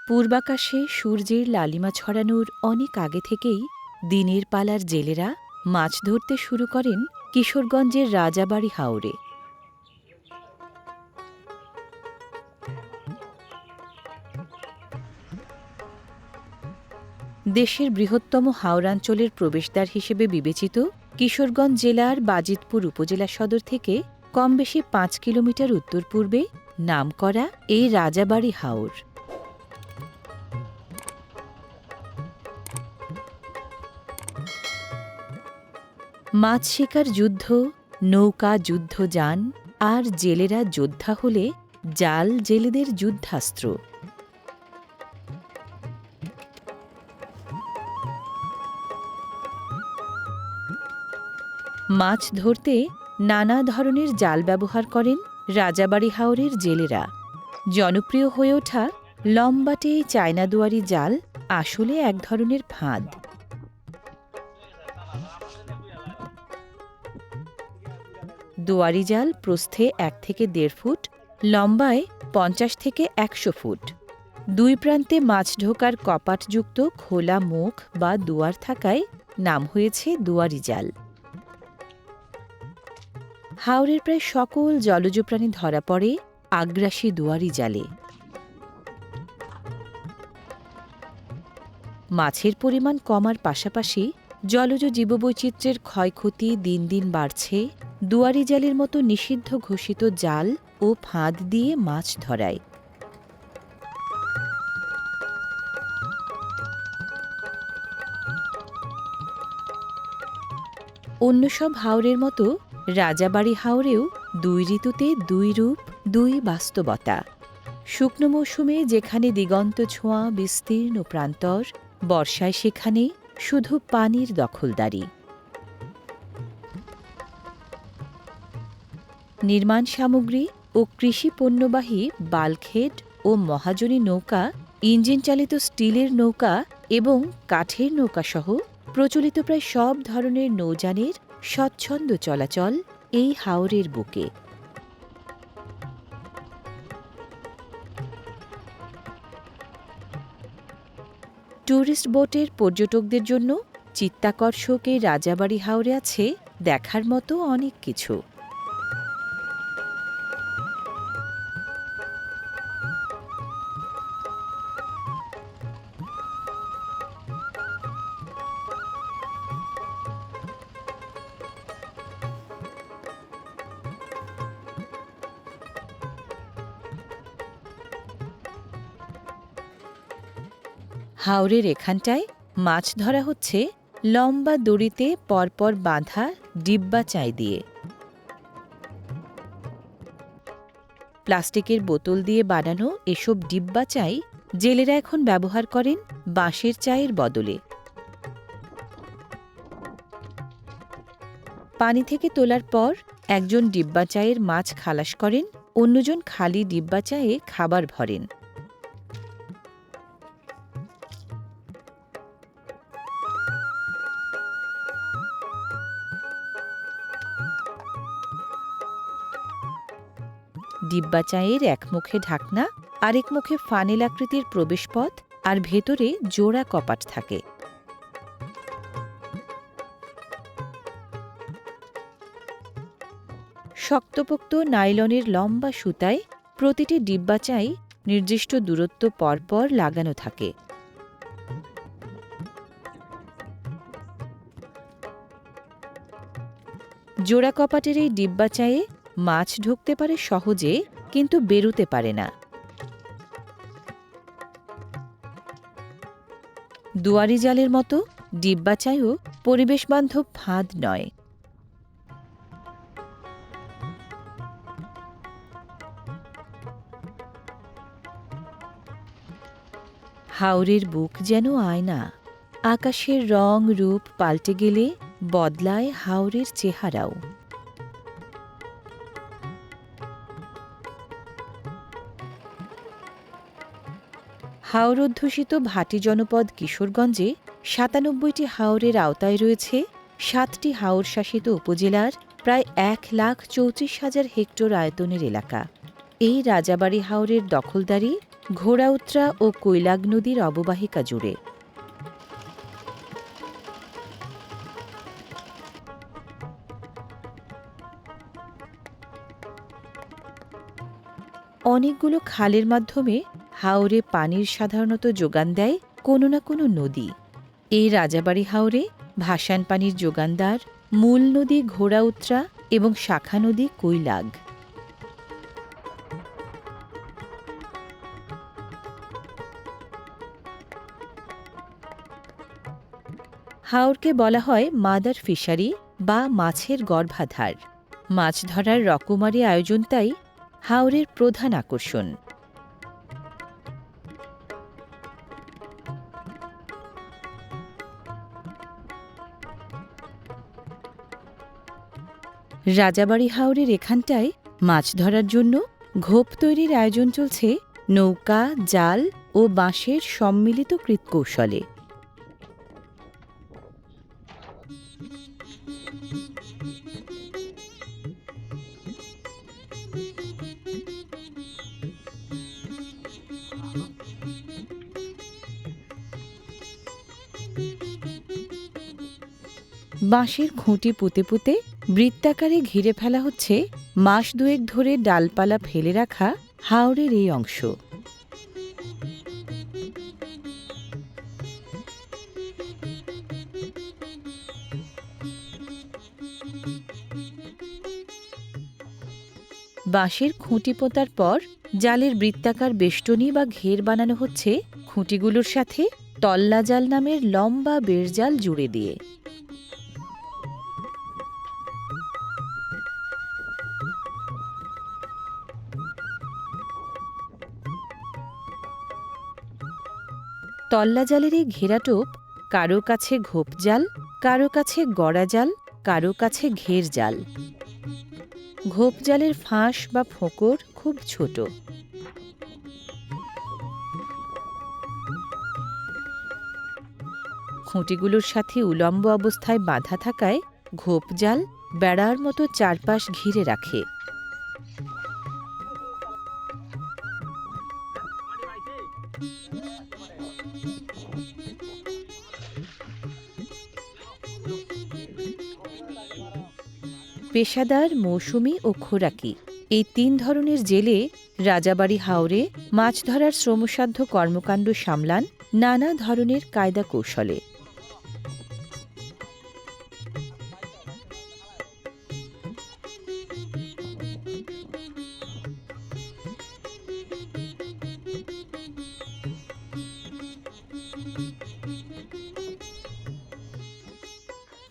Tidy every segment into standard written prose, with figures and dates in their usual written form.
পূর্বাকাশে সূর্যের লালিমা ছড়ানোর অনেক আগে থেকেই দিনের পালার জেলেরা মাছ ধরতে শুরু করেন কিশোরগঞ্জের রাজাবাড়ি হাওরে। দেশের বৃহত্তম হাওরাঞ্চলের প্রবেশদ্বার হিসেবে বিবেচিত কিশোরগঞ্জ জেলার বাজিতপুর উপজেলা সদর থেকে কম বেশি ৫ কিলোমিটার উত্তর পূর্বে নামকরা এই রাজাবাড়ি হাওর। মাছ শিকার যুদ্ধ, নৌকা যুদ্ধযান আর জেলেরা যোদ্ধা হলে জাল জেলেদের যুদ্ধাস্ত্র। মাছ ধরতে নানা ধরনের জাল ব্যবহার করেন রাজাবাড়ি হাওরের জেলেরা। জনপ্রিয় হয়ে ওঠা লম্বাটে চায়না দুয়ারি জাল আসলে এক ধরনের ফাঁদ। দুয়ারি জাল প্রস্থে ১ থেকে ১.৫ ফুট, লম্বায় ৫০ থেকে ১০০ ফুট। দুই প্রান্তে মাছ ঢোকার কপাটযুক্ত খোলা মুখ বা দুয়ার থাকায় নাম হয়েছে দুয়ারি জাল। হাওরের প্রায় সকল জলজ প্রাণী ধরা পড়ে আগ্রাসী দুয়ারি জালে। মাছের পরিমাণ কমার পাশাপাশি জলজ জীববৈচিত্র্যের ক্ষয়ক্ষতি দিন দিন বাড়ছে দুয়ারি জালের মতো নিষিদ্ধ ঘোষিত জাল ও ফাঁদ দিয়ে মাছ ধরায়। অন্য সব হাওরের মতো রাজাবাড়ি হাওরেও দুই ঋতুতে দুই রূপ, দুই বাস্তবতা। শুকনো মৌসুমে যেখানে দিগন্ত ছোঁয়া বিস্তীর্ণ প্রান্তর, বর্ষায় সেখানে শুধু পানির দখলদারি। নির্মাণ সামগ্রী ও কৃষি পণ্যবাহী বাল্কহেড ও মহাজনী নৌকা, ইঞ্জিন চালিত স্টিলের নৌকা এবং কাঠের নৌকাসহ প্রচলিত প্রায় সব ধরনের নৌযানের স্বচ্ছন্দ চলাচল এই হাওরের বুকে। ট্যুরিস্ট বোটের পর্যটকদের জন্য চিত্তাকর্ষক এই রাজাবাড়ি হাওরে আছে দেখার মতো অনেক কিছু। হাওরের এখানটায় মাছ ধরা হচ্ছে লম্বা দড়িতে পরপর বাঁধা ডিব্বা চাই দিয়ে। প্লাস্টিকের বোতল দিয়ে বানানো এসব ডিব্বা চাই জেলেরা এখন ব্যবহার করেন বাঁশের চায়ের বদলে। পানি থেকে তোলার পর একজন ডিব্বা চায়ের মাছ খালাস করেন, অন্যজন খালি ডিব্বা চায়ে খাবার ভরেন। ডিব্বা চায়ের এক মুখে ঢাকনা, আরেক মুখে ফানেল আকৃতির প্রবেশপথ আর ভেতরে জোড়া কপাট থাকে। শক্তপোক্ত নাইলনের লম্বা সুতায় প্রতিটি ডিব্বা চাই নির্দিষ্ট দূরত্ব পরপর লাগানো থাকে। জোড়া কপাটের এই ডিব্বা চায়ে মাছ ঢুকতে পারে সহজে, কিন্তু বেরুতে পারে না। দুয়ারি জালের মতো ডিব্বা চাইও পরিবেশবান্ধব ফাঁদ নয়। হাওরের বুক যেন আয়না। আকাশের রং রূপ পাল্টে গেলে বদলায় হাওরের চেহারাও। হাওর অধ্যুষিত ভাটি জনপদ কিশোরগঞ্জে ৯৭টি হাওরের আওতায় রয়েছে ৭টি হাওর শাসিত উপজেলার প্রায় ১,৩৪,০০০ হেক্টর আয়তনের এলাকা। এই রাজাবাড়ি হাওরের দখলদারি ঘোড়াউত্রা ও কৈলাগ নদীর অববাহিকা জুড়ে। অনেকগুলো খালের মাধ্যমে হাওরে পানির সাধারণত যোগান দেয় কোনো না কোনো নদী। এই রাজাবাড়ি হাওরে ভাসান পানির যোগানদার মূল নদী ঘোড়াউত্রা এবং শাখা নদী কৈলাগ। হাওরকে বলা হয় মাদার ফিশারি বা মাছের গর্ভাধার। মাছ ধরার রকমারি আয়োজনটাই হাওরের প্রধান আকর্ষণ। রাজাবাড়ি হাওরের এখানটায় মাছ ধরার জন্য ঘোপ তৈরির আয়োজন চলছে নৌকা, জাল ও বাঁশের সম্মিলিত কৃৎকৌশলে। বাঁশের খুঁটি পুঁতে পুঁতে বৃত্তাকারে ঘিরে ফেলা হচ্ছে মাস দুয়েক ধরে ডালপালা ফেলে রাখা হাওরের এই অংশ। বাঁশের খুঁটি পোঁতার পর জালের বৃত্তাকার বেষ্টনী বা ঘের বানানো হচ্ছে খুঁটিগুলোর সাথে তল্লা জাল নামের লম্বা বেড়জাল জুড়ে দিয়ে। তল্লা জালের এই ঘেরাটোপ কারো কাছে ঘোপ জাল, কারো কাছে গড়া জাল, কারো কাছে ঘের জাল। ঘোপ জালের ফাঁস বা ফোঁকর খুব ছোট। খুঁটিগুলোর সাথে উলম্ব অবস্থায় বাঁধা থাকায় ঘোপ জাল বেড়ার মতো চারপাশ ঘিরে রাখে। পেশাদার, মৌসুমি ও খোরাকি এই তিন ধরনের জেলে রাজাবাড়ি হাওরে মাছ ধরার শ্রমসাধ্য কর্মকাণ্ড সামলান নানা ধরনের কায়দা কৌশলে।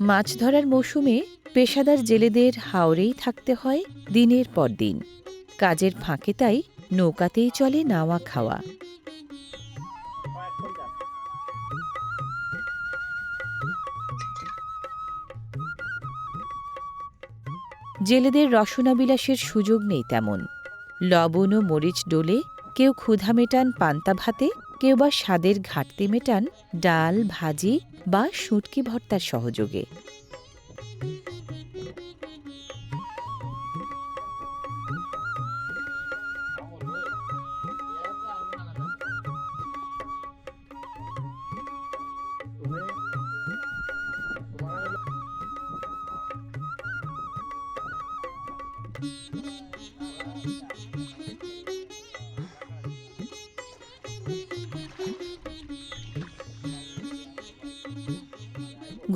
মাছ ধরার মৌসুমে পেশাদার জেলেদের হাওরেই থাকতে হয় দিনের পর দিন। কাজের ফাঁকে তাই নৌকাতেই চলে নাওয়া খাওয়া। জেলেদের রসনাবিলাসের সুযোগ নেই তেমন। লবণ ও মরিচ ডোলে কেউ ক্ষুধা মেটান পান্তা ভাতে, কেউ বা স্বাদের ঘাটতি মেটান ডাল, ভাজি বা শুঁটকি ভর্তার সহযোগে।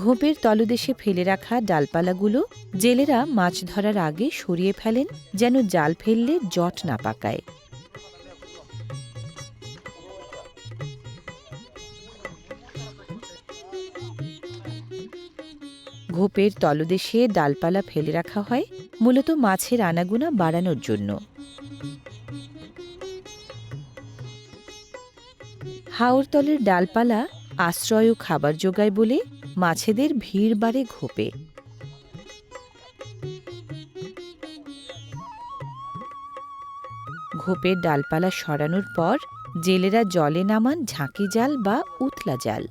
ঘোপের তলদেশে ফেলে রাখা ডালপালাগুলো জেলেরা মাছ ধরার আগে সরিয়ে ফেলেন, যেন জাল ফেললে জট না পাকায়। ঘোপের তলদেশে ডালপালা ফেলে রাখা হয় মূলত মাছের আনাগোনা বাড়ানোর জন্য। হাওরতলের ডালপালা আশ্রয় ও খাবার যোগায় বলে মাছেদের ভিড় বাড়ে ঘোপে। ঘোপের ডালপালা সরানোর পর জেলেরা জলে নামান ঝাঁকি জাল বা উতলা জাল।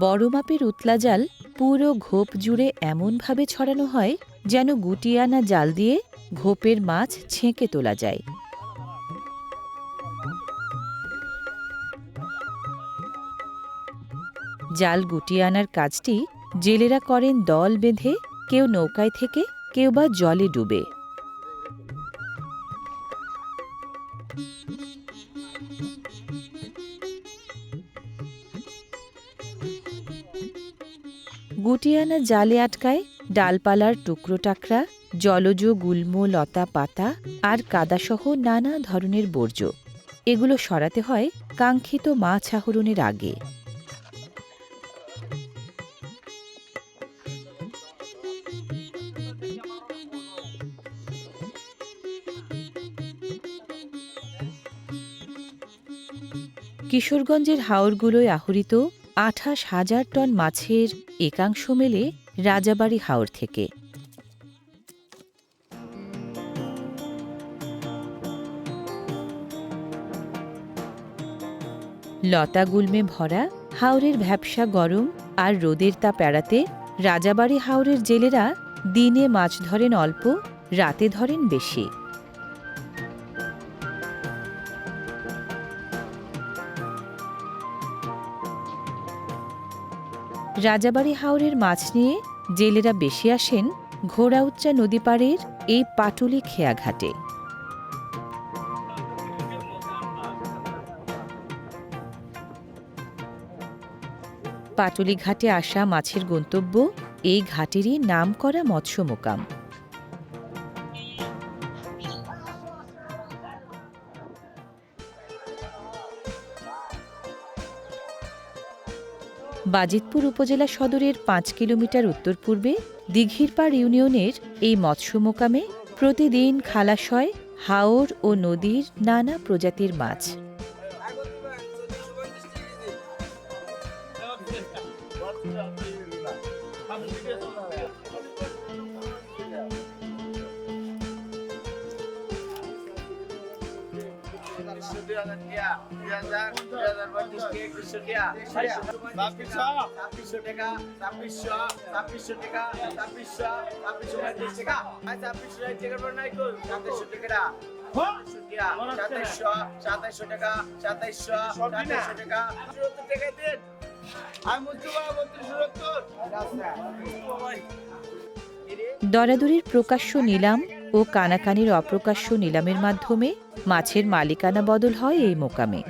বড় মাপের উতলা জাল পুরো ঘোপ জুড়ে এমনভাবে ছড়ানো হয় যেন গুটিয়ে আনা জাল দিয়ে ঘোপের মাছ ছেঁকে তোলা যায়। জাল গুটিয়ে আনার কাজটি জেলেরা করেন দল বেঁধে, কেউ নৌকায় থেকে, কেউ বা জলে ডুবে। গুটিয়ে আনা জালে আটকায় ডালপালার টুকরো টাকরা, জলজ গুল্ম লতা পাতা আর কাদাসহ নানা ধরনের বর্জ্য। এগুলো সরাতে হয় কাঙ্ক্ষিত মাছ আহরণের আগে। কিশোরগঞ্জের হাওরগুলোয় আহরিত ২৮,০০০ টন মাছের একাংশ মেলে রাজাবাড়ি হাওর থেকে। লতা গুল্মে ভরা হাওরের ভ্যাপসা গরম আর রোদের তাপ এড়াতে রাজাবাড়ি হাওরের জেলেরা দিনে মাছ ধরেন অল্প, রাতে ধরেন বেশি। রাজাবাড়ি হাওরের মাছ নিয়ে জেলেরা বেশি আসেন ঘোড়াউচ্চা নদী পাড়ের এই পাটুলি খেয়া ঘাটে। পাটুলি ঘাটে আসা মাছের গন্তব্য এই ঘাটেরই নামকরা মৎস্য মোকাম। বাজিতপুর উপজেলা সদরের ৫ কিলোমিটার উত্তর পূর্বে দিঘিরপাড় ইউনিয়নের এই মৎস্য মোকামে প্রতিদিন খালাস হয় হাওর ও নদীর নানা প্রজাতির মাছ। দরাদরির প্রকাশ্য নিলাম ও কানাকানির অপ্রকাশ্য নিলামের মাধ্যমে মাছের মালিকানা বদল হয় এই মোকামে।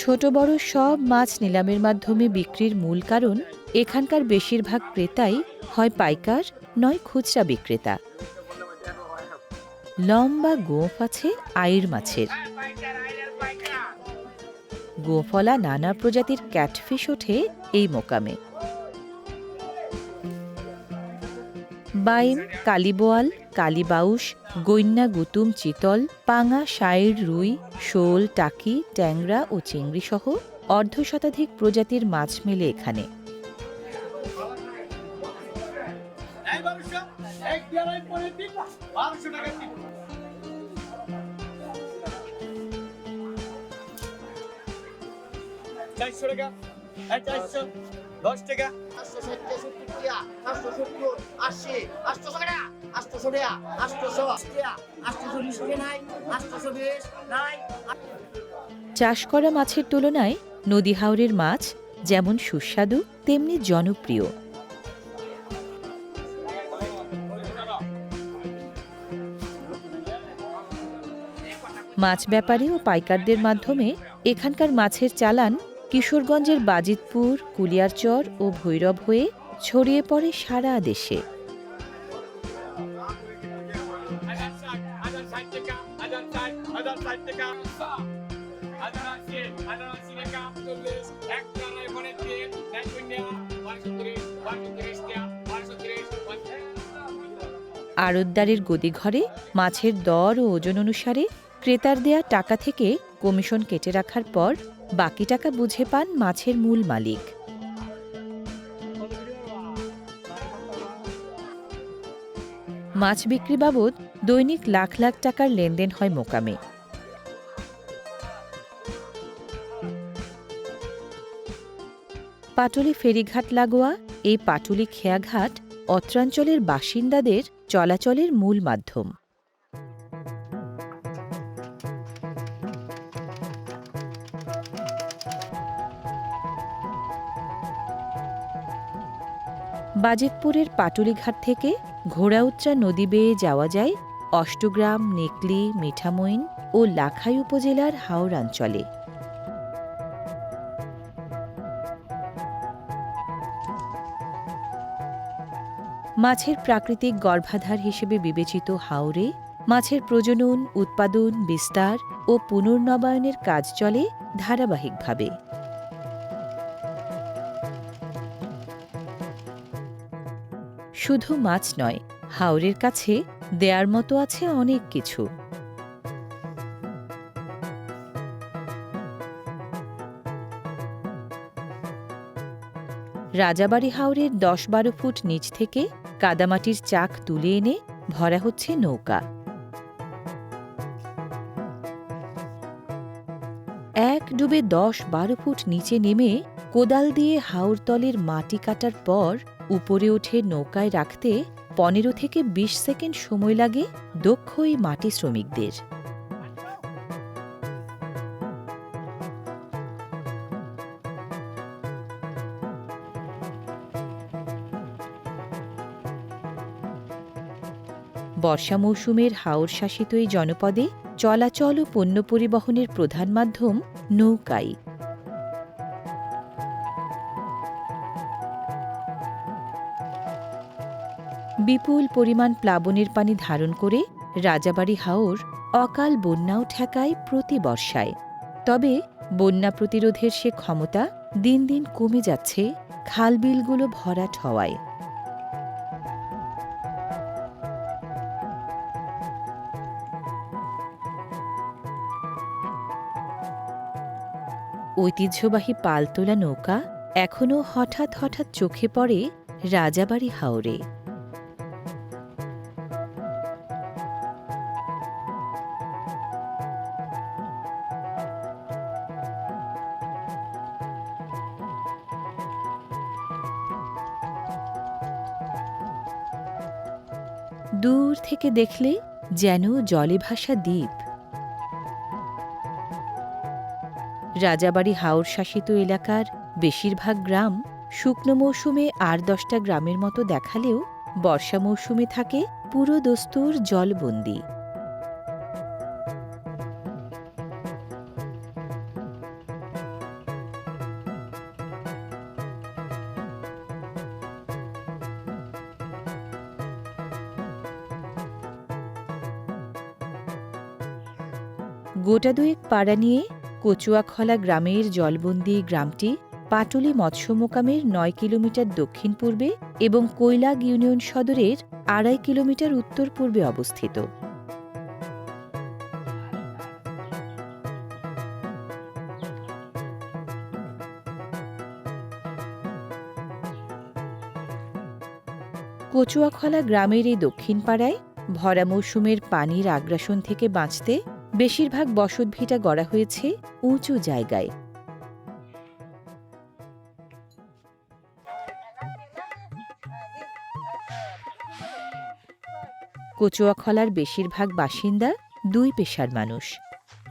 ছোট বড় সব মাছ নিলামের মাধ্যমে বিক্রির মূল কারণ এখানকার বেশিরভাগ ক্রেতাই হয় পাইকার, নয় খুচরা বিক্রেতা। লম্বা গোঁফ আছে আইড় মাছের। গোঁফলা নানা প্রজাতির ক্যাটফিশ ওঠে এই মোকামে। বাইম, কালিবোয়াল, কালিবাউস, গৈন্না, গুতুম, চিতল, পাঙা, শাইর, রুই, শোল, টাকি, ট্যাংরা ও চিংড়ি সহ অর্ধশতাধিক প্রজাতির মাছ মেলে এখানে। চাষ করা মাছের তুলনায় নদী হাওরের মাছ যেমন সুস্বাদু তেমনি জনপ্রিয়। মাছ ব্যাপারী ও পাইকারদের মাধ্যমে এখানকার মাছের চালান কিশোরগঞ্জের বাজিতপুর, কুলিয়ারচর ও ভৈরব হয়ে ছড়িয়ে পড়ে সারা দেশে। আড়তদারের গদিঘরে মাছের দর ও ওজন অনুসারে ক্রেতার দেয়া টাকা থেকে কমিশন কেটে রাখার পর বাকি টাকা বুঝে পান মাছের মূল মালিক। মাছ বিক্রি বাবদ দৈনিক লাখ লাখ টাকার লেনদেন হয় মোকামে। পাটুলি ফেরিঘাট লাগোয়া এই পাটুলি খেয়াঘাট অত্রাঞ্চলের বাসিন্দাদের চলাচলের মূল মাধ্যম। বাজিতপুরের পাটুলিঘাট থেকে ঘোড়াউত্রা নদী বেয়ে যাওয়া যায় অষ্টগ্রাম, নেকলি, মিঠামইন ও লাখাই উপজেলার হাওড়াঞ্চলে। মাছের প্রাকৃতিক গর্ভাধার হিসেবে বিবেচিত হাওরে মাছের প্রজনন, উৎপাদন, বিস্তার ও পুনর্নবায়নের কাজ চলে ধারাবাহিকভাবে। শুধু মাছ নয়, হাওরের কাছে দেয়ার মতো আছে অনেক কিছু। রাজাবাড়ি হাওরের ১০-১২ ফুট নিচ থেকে কাদামাটির চাক তুলে এনে ভরা হচ্ছে নৌকা। এক ডুবে ১০-১২ ফুট নিচে নেমে কোদাল দিয়ে হাওরতলের মাটি কাটার পর উপরে উঠে নৌকায় রাখতে ১৫ থেকে ২০ সেকেন্ড সময় লাগে দক্ষ এই মাটি শ্রমিকদের। বর্ষা মৌসুমের হাওর শাসিত এই জনপদে চলাচল ও পণ্য পরিবহনের প্রধান মাধ্যম নৌকাই। বিপুল পরিমাণ প্লাবনের পানি ধারণ করে রাজাবাড়ি হাওর অকাল বন্যাও ঠেকায় প্রতি বর্ষায়। তবে বন্যা প্রতিরোধের সে ক্ষমতা দিন দিন কমে যাচ্ছে খালবিলগুলো ভরাট হওয়ায়। ঐতিহ্যবাহী পালতোলা নৌকা এখনও হঠাৎ হঠাৎ চোখে পড়ে রাজাবাড়ি হাওরে। দূর থেকে দেখলে যেন জলে ভাসা দ্বীপ। রাজাবাড়ি হাওর শাসিত এলাকার বেশিরভাগ গ্রাম শুকনো মৌসুমে ৮-১০টা গ্রামের মতো দেখালেও বর্ষা মৌসুমে থাকে পুরো দস্তুর জলবন্দী। গোটা দুয়েক পাড়া নিয়ে কচুয়াখলা গ্রামের জলবন্দী গ্রামটি পাটুলি মৎস্য মোকামের ৯ কিলোমিটার দক্ষিণ পূর্বে এবং কৈলাগ ইউনিয়ন সদরের ২.৫ কিলোমিটার উত্তর পূর্বে অবস্থিত। কচুয়াখলা গ্রামের এই দক্ষিণ পাড়ায় ভরা মৌসুমের পানির আগ্রাসন থেকে বাঁচতে বেশিরভাগ বসতভিটা গড়া হয়েছে উঁচু জায়গায়। কচুয়াখলার বেশিরভাগ বাসিন্দা দুই পেশার মানুষ।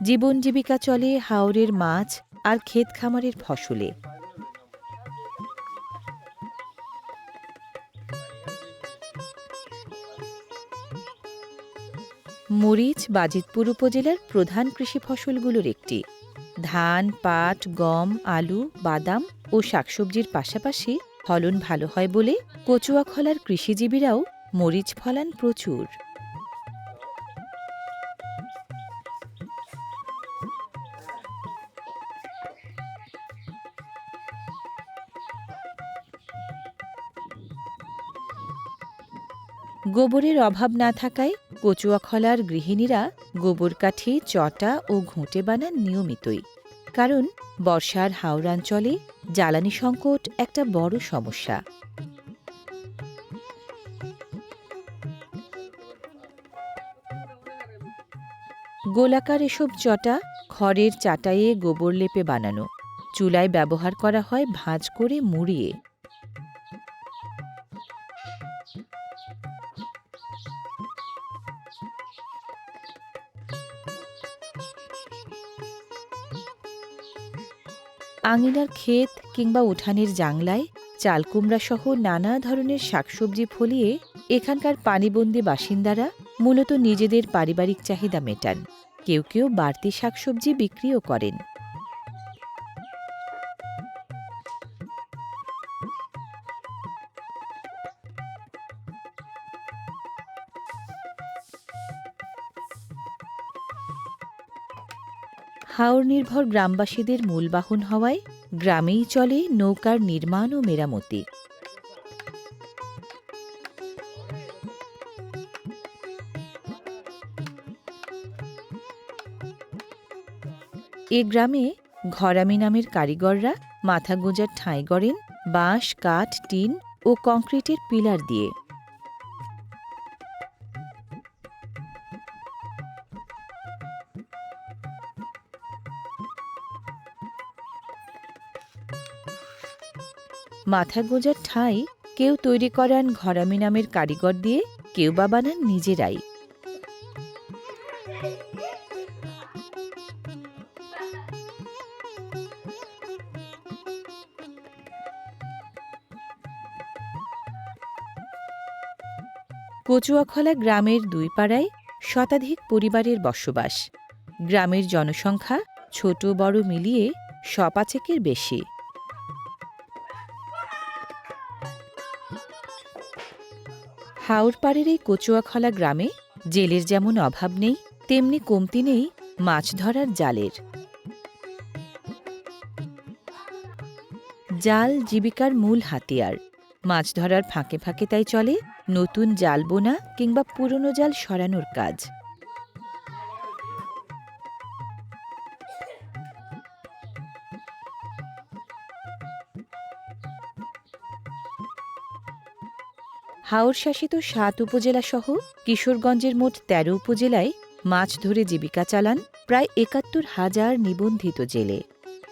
জীবন জীবিকা চলে হাওরের মাছ আর ক্ষেত খামারের ফসলে। মরিচ বাজিতপুর উপজেলার প্রধান কৃষি ফসলগুলোর একটি। ধান, পাট, গম, আলু, বাদাম ও শাকসবজির পাশাপাশি ফলন ভালো হয় বলে কচুয়াখলার কৃষিজীবীরাও মরিচ ফলান প্রচুর। গোবরের অভাব না থাকায় কচুয়াখলার গৃহিণীরা গোবর কাঠি, চটা ও ঘুঁটে বানান নিয়মিতই, কারণ বর্ষার হাওড়াঞ্চলে জ্বালানি সংকট একটা বড় সমস্যা। গোলাকার এসব চটা খড়ের চাটাইয়ে গোবর লেপে বানানো, চুলায় ব্যবহার করা হয় ভাঁজ করে মুড়িয়ে। আঙিনার ক্ষেত কিংবা উঠানের জাংলায় চালকুমড়া সহ নানা ধরনের শাকসবজি ফলিয়ে এখানকার পানিবন্দী বাসিন্দারা মূলত নিজেদের পারিবারিক চাহিদা মেটান। কেউ কেউ বাড়তি শাকসবজি বিক্রিও করেন। হাওর নির্ভর গ্রামবাসীদের মূল বাহন হওয়ায় গ্রামেই চলে নৌকার নির্মাণ ও মেরামতি। এ গ্রামে ঘরামি নামের কারিগররা মাথা গোঁজার ঠাঁই গড়েন বাঁশ, কাঠ, টিন ও কংক্রিটের পিলার দিয়ে। মাথা গোঁজার ঠাঁই কেউ তৈরি করান ঘরামি নামের কারিগর দিয়ে, কেউ বা বানান নিজেরাই। কচুয়াখলা গ্রামের দুই পাড়ায় শতাধিক পরিবারের বসবাস। গ্রামের জনসংখ্যা ছোট বড় মিলিয়ে ৫০০-এর বেশি। হাওর পাড়ের এই কচুয়াখলা গ্রামে জেলের যেমন অভাব নেই, তেমনি কমতি নেই মাছ ধরার জালের। জাল জীবিকার মূল হাতিয়ার। মাছ ধরার ফাঁকে ফাঁকে তাই চলে নতুন জাল বোনা কিংবা পুরনো জাল সরানোর কাজ। হাওর শাসিত ৭ উপজেলা সহ কিশোরগঞ্জের মোট ১৩ উপজেলায় মাছ ধরে জীবিকা চালান প্রায় ৭১,০০০ নিবন্ধিত জেলে।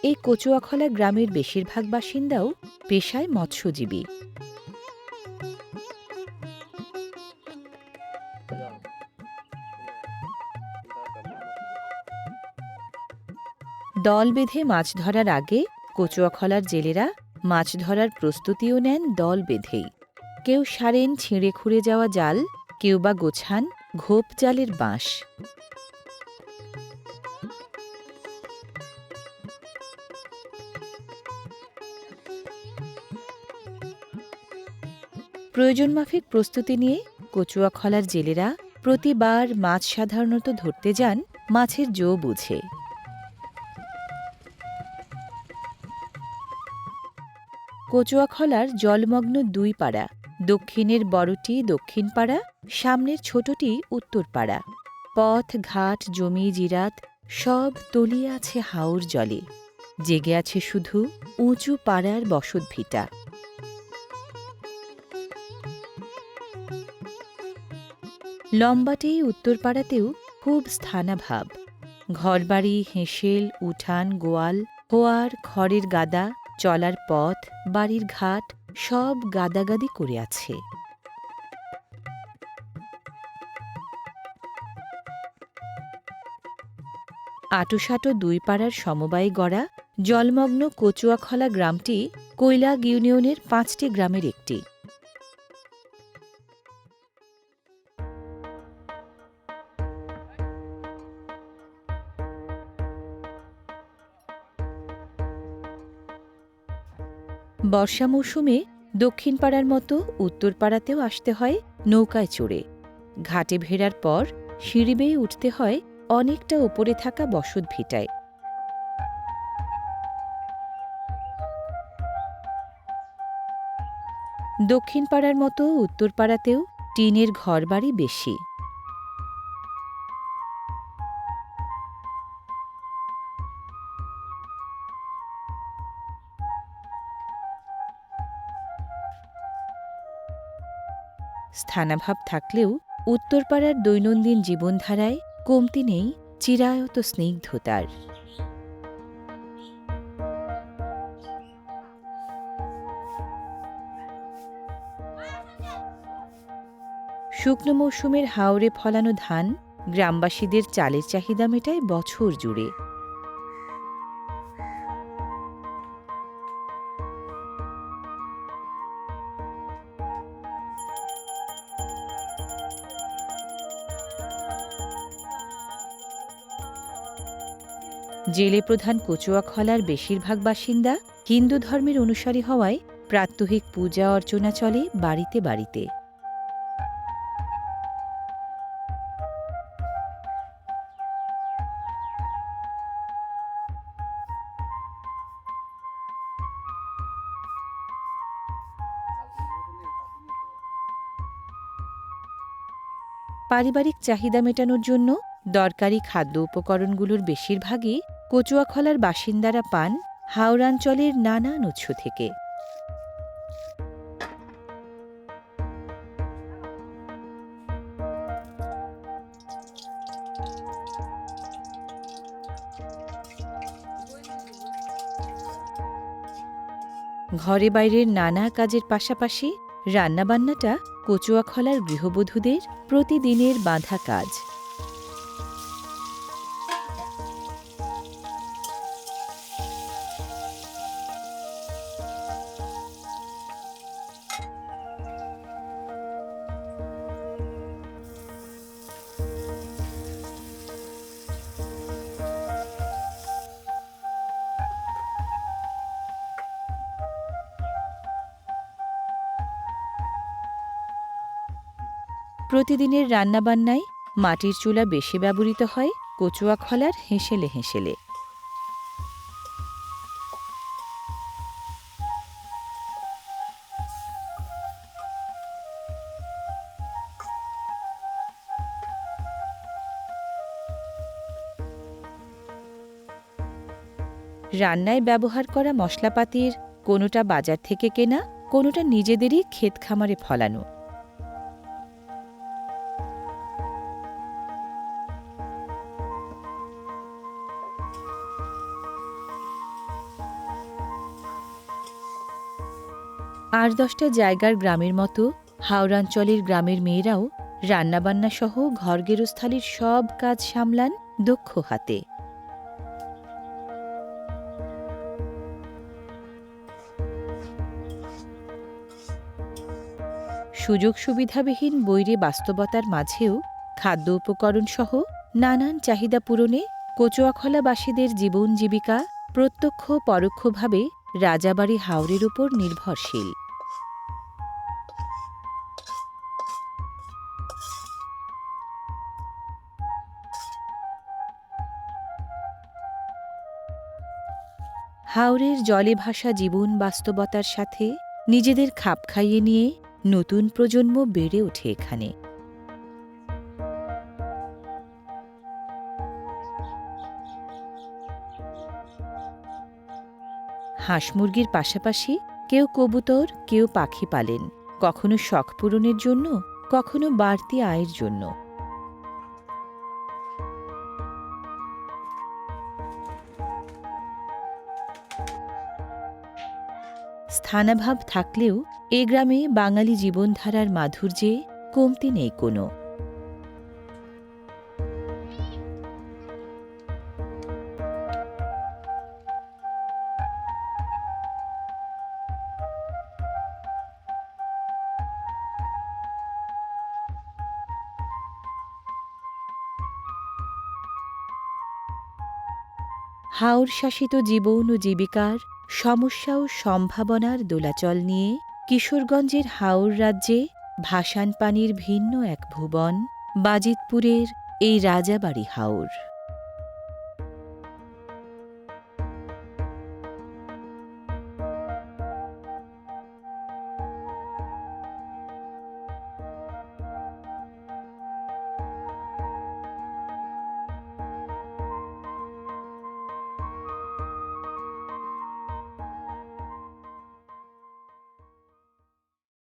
এই কচুয়াখলা গ্রামের বেশিরভাগ বাসিন্দাও পেশায় মৎস্যজীবী। দল বেঁধে মাছ ধরার আগে কচুয়াখলার জেলেরা মাছ ধরার প্রস্তুতিও নেন দল বেঁধেই। কেউ সারেন ছিঁড়ে খুঁড়ে যাওয়া জাল, কেউ বা গোছান ঘোপ জালের বাঁশ। প্রয়োজনমাফিক প্রস্তুতি নিয়ে কচুয়াখলার জেলেরা প্রতিবার মাছ সাধারণত ধরতে যান মাছের জো বুঝে। কচুয়াখলার জলমগ্ন দুই পাড়া, দক্ষিণের বড়টি দক্ষিণ পাড়া, সামনের ছোটটি উত্তর পাড়া। পথ, ঘাট, জমি, জিরাত সব তলিয়ে আছে হাওর জলে। জেগে আছে শুধু উঁচু পাড়ার বসতভিটা। লম্বাটে উত্তরপাড়াতেও খুব স্থানাভাব। ঘরবাড়ি, হেঁসেল, উঠান, গোয়াল, হোয়ার, খড়ের গাদা, চলার পথ, বাড়ির ঘাট সব গাদাগাদি করে আছে। আটোসাটো দুই পাড়ার সমবায়ে গড়া জলমগ্ন কচুয়াখলা গ্রামটি কৈলাগ ইউনিয়নের ৫টি গ্রামের একটি। বর্ষা মৌসুমে দক্ষিণ পাড়ার মতো উত্তর পাড়াতেও আসতে হয় নৌকায় চড়ে। ঘাটে ভেড়ার পর সিঁড়ি বেয়ে উঠতে হয় অনেকটা ওপরে থাকা বসতভিটায়। দক্ষিণ পাড়ার মতো উত্তর পাড়াতেও টিনের ঘরবাড়ি বেশি। স্থানাভাব থাকলেও উত্তরপাড়ার দৈনন্দিন জীবনধারায় কমতি নেই চিরায়ত স্নিগ্ধতার। শুকনো মৌসুমের হাওরে ফলানো ধান গ্রামবাসীদের চালের চাহিদা মেটায় বছর জুড়ে। জেলে প্রধান কচুয়াখলার বেশিরভাগ বাসিন্দা হিন্দু ধর্মের অনুসারী হওয়ায় প্রাত্যহিক পূজা অর্চনা চলে বাড়িতে বাড়িতে। পারিবারিক চাহিদা মেটানোর জন্য দরকারি খাদ্য উপকরণগুলোর বেশিরভাগই কচুয়াখলার বাসিন্দারা পান হাওড়াঞ্চলের নানান উৎস থেকে। ঘরে বাইরের নানা কাজের পাশাপাশি রান্নাবান্নাটা কচুয়াখলার গৃহবধূদের প্রতিদিনের বাঁধা কাজ। প্রতিদিনের রান্নাবান্নায় মাটির চুলা বেশি ব্যবহৃত হয় কচুয়াখলার হেঁসেলে হেঁসেলে। রান্নায় ব্যবহার করা মশলাপাতির কোনোটা বাজার থেকে কেনা, কোনোটা নিজেদেরই ক্ষেত খামারে ফলানো। আর 10টা জায়গার গ্রামের মতো হাওড়াঞ্চলের গ্রামের মেয়েরাও রান্নাবান্না সহ ঘরগেরস্থালির সব কাজ সামলান দক্ষ হাতে। সুযোগ সুবিধাবিহীন বৈরী বাস্তবতার মাঝেও খাদ্য উপকরণ সহ নানান চাহিদা পূরণে কচুয়াখলাবাসীদের জীবন জীবিকা প্রত্যক্ষ পরোক্ষভাবে রাজাবাড়ী হাওরের উপর নির্ভরশীল। হাওরের জলে ভাসা জীবন বাস্তবতার সাথে নিজেদের খাপ খাইয়ে নিয়ে নতুন প্রজন্ম বেড়ে ওঠে এখানে। হাঁস মুরগির পাশাপাশি কেউ কবুতর, কেউ পাখি পালেন, কখনো শখ পূরণের জন্য, কখনো বাড়তি আয়ের জন্য। স্থানাভাব থাকলেও এ গ্রামে বাঙালি জীবনধারার মাধুর্যে কমতি নেই কোনো। হাওর শাসিত জীবন ও জীবিকার সমস্যা ও সম্ভাবনার দোলাচল নিয়ে কিশোরগঞ্জের হাওর রাজ্যে ভাসান পানির ভিন্ন এক ভুবন বাজিতপুরের এই রাজাবাড়ী হাওর।